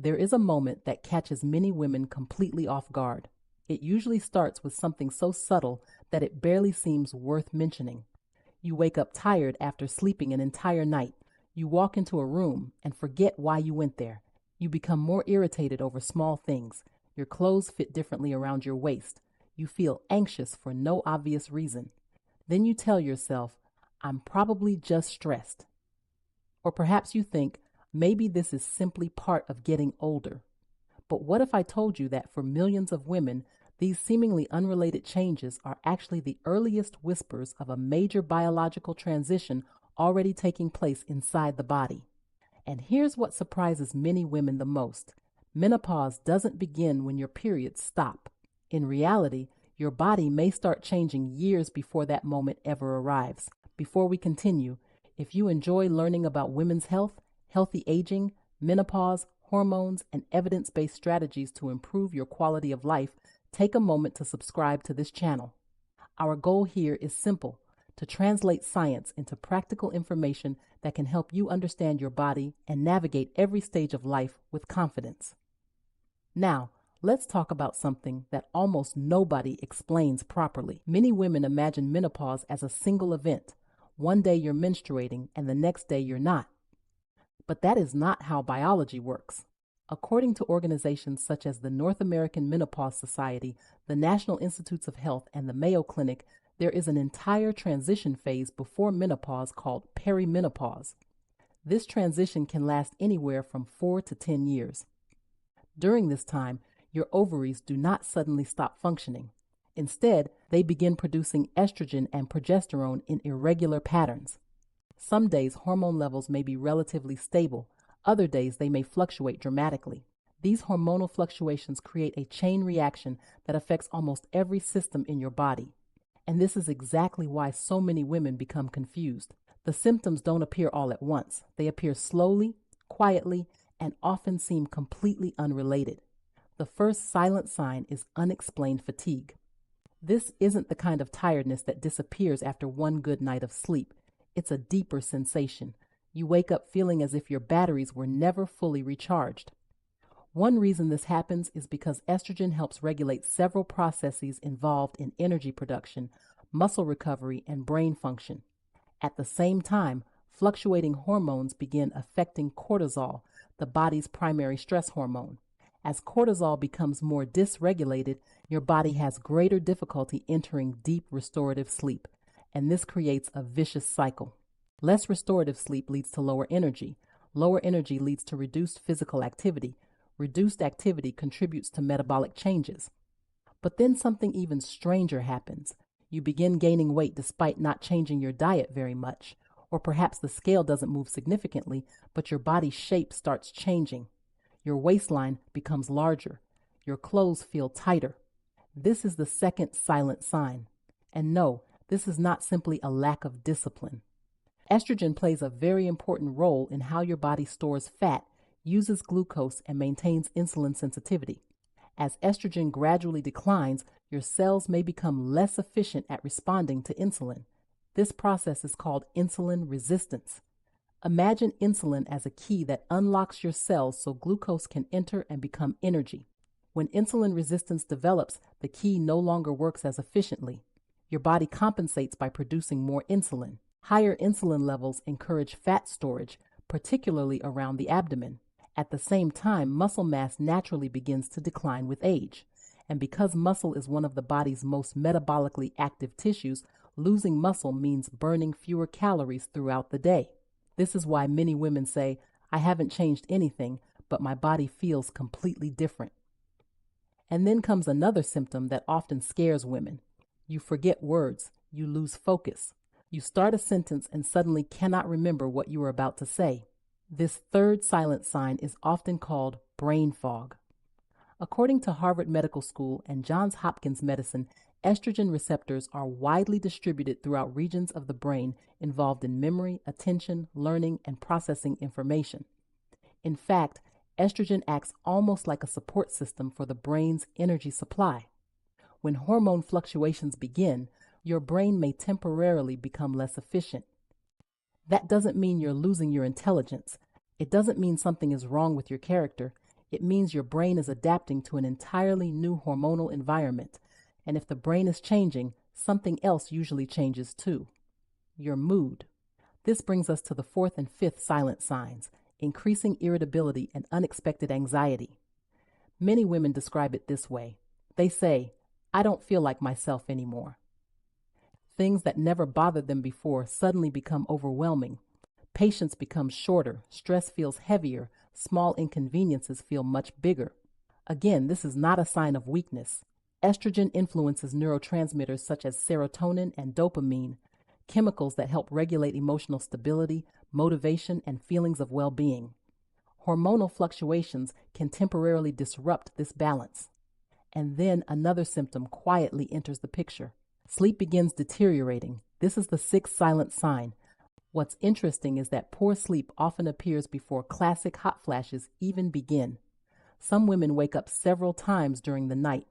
There is a moment that catches many women completely off guard. It usually starts with something so subtle that it barely seems worth mentioning. You wake up tired after sleeping an entire night. You walk into a room and forget why you went there. You become more irritated over small things. Your clothes fit differently around your waist. You feel anxious for no obvious reason. Then you tell yourself, I'm probably just stressed. Or perhaps you think, maybe this is simply part of getting older. But what if I told you that for millions of women, these seemingly unrelated changes are actually the earliest whispers of a major biological transition already taking place inside the body? And here's what surprises many women the most. Menopause doesn't begin when your periods stop. In reality, your body may start changing years before that moment ever arrives. Before we continue, if you enjoy learning about women's health, healthy aging, menopause, hormones, and evidence-based strategies to improve your quality of life, take a moment to subscribe to this channel. Our goal here is simple: to translate science into practical information that can help you understand your body and navigate every stage of life with confidence. Now, let's talk about something that almost nobody explains properly. Many women imagine menopause as a single event. One day you're menstruating and the next day you're not. But that is not how biology works. According to organizations such as the North American Menopause Society, the National Institutes of Health, and the Mayo Clinic, there is an entire transition phase before menopause called perimenopause. This transition can last anywhere from 4 to 10 years. During this time, your ovaries do not suddenly stop functioning. Instead, they begin producing estrogen and progesterone in irregular patterns. Some days hormone levels may be relatively stable. Other days they may fluctuate dramatically. These hormonal fluctuations create a chain reaction that affects almost every system in your body. And this is exactly why so many women become confused. The symptoms don't appear all at once. They appear slowly, quietly, and often seem completely unrelated. The first silent sign is unexplained fatigue. This isn't the kind of tiredness that disappears after one good night of sleep. It's a deeper sensation. You wake up feeling as if your batteries were never fully recharged. One reason this happens is because estrogen helps regulate several processes involved in energy production, muscle recovery, and brain function. At the same time, fluctuating hormones begin affecting cortisol, the body's primary stress hormone. As cortisol becomes more dysregulated, your body has greater difficulty entering deep restorative sleep, and this creates a vicious cycle. Less restorative sleep leads to lower energy. Lower energy leads to reduced physical activity. Reduced activity contributes to metabolic changes. But then something even stranger happens. You begin gaining weight despite not changing your diet very much. Or perhaps the scale doesn't move significantly, but your body shape starts changing. Your waistline becomes larger. Your clothes feel tighter. This is the second silent sign. And no, this is not simply a lack of discipline. Estrogen plays a very important role in how your body stores fat, uses glucose, and maintains insulin sensitivity. As estrogen gradually declines, your cells may become less efficient at responding to insulin. This process is called insulin resistance. Imagine insulin as a key that unlocks your cells so glucose can enter and become energy. When insulin resistance develops, the key no longer works as efficiently. Your body compensates by producing more insulin. Higher insulin levels encourage fat storage, particularly around the abdomen. At the same time, muscle mass naturally begins to decline with age. And because muscle is one of the body's most metabolically active tissues, losing muscle means burning fewer calories throughout the day. This is why many women say, I haven't changed anything, but my body feels completely different. And then comes another symptom that often scares women. You forget words. You lose focus. You start a sentence and suddenly cannot remember what you were about to say. This third silent sign is often called brain fog. According to Harvard Medical School and Johns Hopkins Medicine, estrogen receptors are widely distributed throughout regions of the brain involved in memory, attention, learning, and processing information. In fact, estrogen acts almost like a support system for the brain's energy supply. When hormone fluctuations begin, your brain may temporarily become less efficient. That doesn't mean you're losing your intelligence. It doesn't mean something is wrong with your character. It means your brain is adapting to an entirely new hormonal environment. And if the brain is changing, something else usually changes too: your mood. This brings us to the fourth and fifth silent signs: increasing irritability and unexpected anxiety. Many women describe it this way. They say, "I don't feel like myself anymore." Things that never bothered them before suddenly become overwhelming. Patience becomes shorter, stress feels heavier, small inconveniences feel much bigger. Again, this is not a sign of weakness. Estrogen influences neurotransmitters such as serotonin and dopamine, chemicals that help regulate emotional stability, motivation, and feelings of well-being. Hormonal fluctuations can temporarily disrupt this balance. And then another symptom quietly enters the picture. Sleep begins deteriorating. This is the sixth silent sign. What's interesting is that poor sleep often appears before classic hot flashes even begin. Some women wake up several times during the night.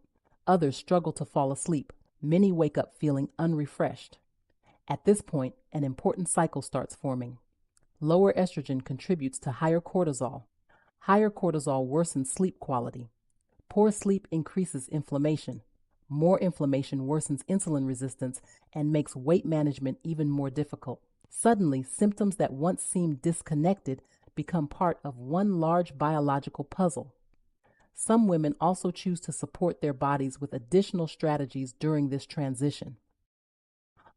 Others struggle to fall asleep. Many wake up feeling unrefreshed. At this point, an important cycle starts forming. Lower estrogen contributes to higher cortisol. Higher cortisol worsens sleep quality. Poor sleep increases inflammation. More inflammation worsens insulin resistance and makes weight management even more difficult. Suddenly, symptoms that once seemed disconnected become part of one large biological puzzle. Some women also choose to support their bodies with additional strategies during this transition.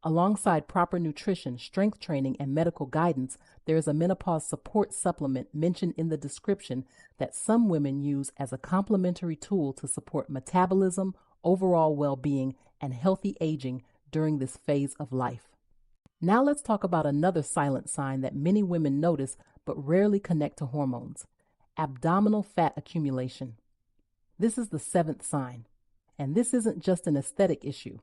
Alongside proper nutrition, strength training, and medical guidance, there is a menopause support supplement mentioned in the description that some women use as a complementary tool to support metabolism, overall well-being, and healthy aging during this phase of life. Now let's talk about another silent sign that many women notice but rarely connect to hormones: abdominal fat accumulation. This is the seventh sign, and this isn't just an aesthetic issue.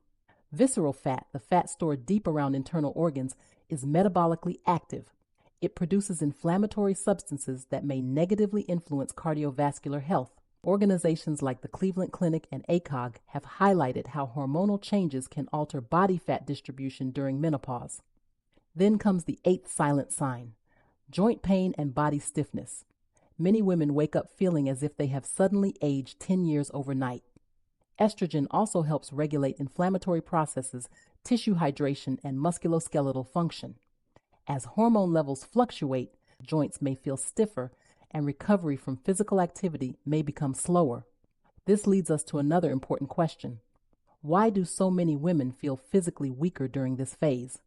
Visceral fat, the fat stored deep around internal organs, is metabolically active. It produces inflammatory substances that may negatively influence cardiovascular health. Organizations like the Cleveland Clinic and ACOG have highlighted how hormonal changes can alter body fat distribution during menopause. Then comes the eighth silent sign: joint pain and body stiffness. Many women wake up feeling as if they have suddenly aged 10 years overnight. Estrogen also helps regulate inflammatory processes, tissue hydration, and musculoskeletal function. As hormone levels fluctuate, joints may feel stiffer, and recovery from physical activity may become slower. This leads us to another important question: why do so many women feel physically weaker during this phase?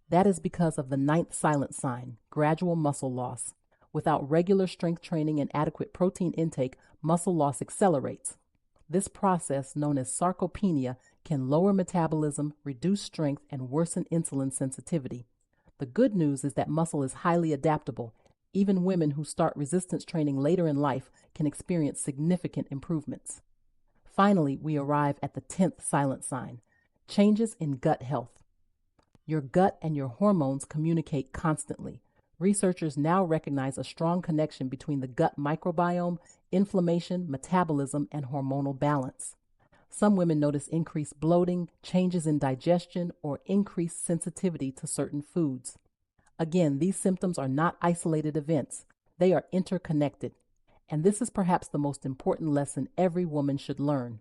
That is because of the ninth silent sign: gradual muscle loss. Without regular strength training and adequate protein intake, muscle loss accelerates. This process, known as sarcopenia, can lower metabolism, reduce strength, and worsen insulin sensitivity. The good news is that muscle is highly adaptable. Even women who start resistance training later in life can experience significant improvements. Finally, we arrive at the 10th silent sign: changes in gut health. Your gut and your hormones communicate constantly. Researchers now recognize a strong connection between the gut microbiome, inflammation, metabolism, and hormonal balance. Some women notice increased bloating, changes in digestion, or increased sensitivity to certain foods. Again, these symptoms are not isolated events. They are interconnected. And this is perhaps the most important lesson every woman should learn.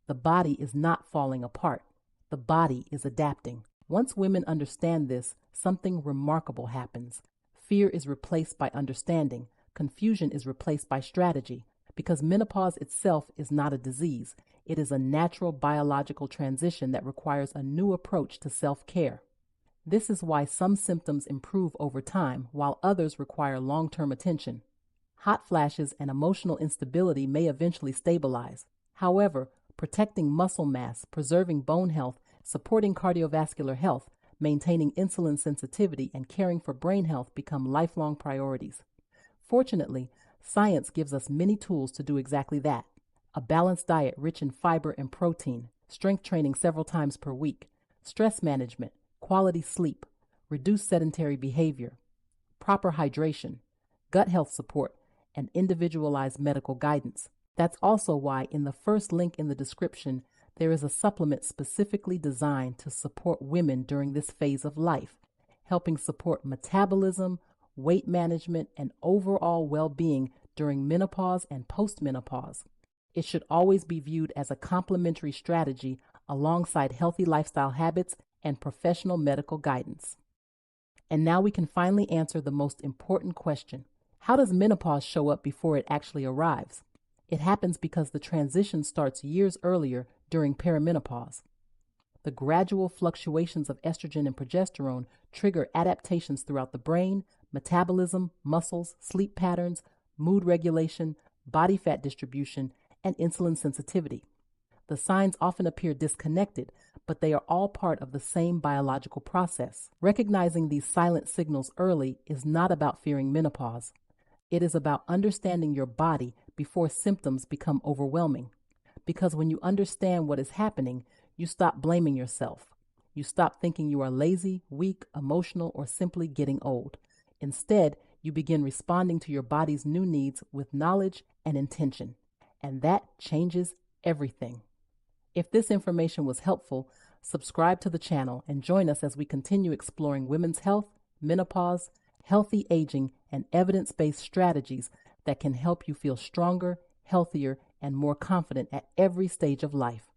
The body is not falling apart. The body is adapting. Once women understand this, something remarkable happens. Fear is replaced by understanding. Confusion is replaced by strategy. Because menopause itself is not a disease. It is a natural biological transition that requires a new approach to self-care. This is why some symptoms improve over time, while others require long-term attention. Hot flashes and emotional instability may eventually stabilize. However, protecting muscle mass, preserving bone health, supporting cardiovascular health, maintaining insulin sensitivity, and caring for brain health become lifelong priorities. Fortunately, science gives us many tools to do exactly that: a balanced diet rich in fiber and protein, strength training several times per week, stress management, quality sleep, reduced sedentary behavior, proper hydration, gut health support, and individualized medical guidance. That's also why in the first link in the description, there is a supplement specifically designed to support women during this phase of life, helping support metabolism, weight management, and overall well-being during menopause and postmenopause. It should always be viewed as a complementary strategy alongside healthy lifestyle habits and professional medical guidance. And now we can finally answer the most important question. How does menopause show up before it actually arrives? It happens because the transition starts years earlier during perimenopause. The gradual fluctuations of estrogen and progesterone trigger adaptations throughout the brain, metabolism, muscles, sleep patterns, mood regulation, body fat distribution, and insulin sensitivity. The signs often appear disconnected, but they are all part of the same biological process. Recognizing these silent signals early is not about fearing menopause. It is about understanding your body before symptoms become overwhelming. Because when you understand what is happening, you stop blaming yourself. You stop thinking you are lazy, weak, emotional, or simply getting old. Instead, you begin responding to your body's new needs with knowledge and intention. And that changes everything. If this information was helpful, subscribe to the channel and join us as we continue exploring women's health, menopause, healthy aging, and evidence-based strategies that can help you feel stronger, healthier, and more confident at every stage of life.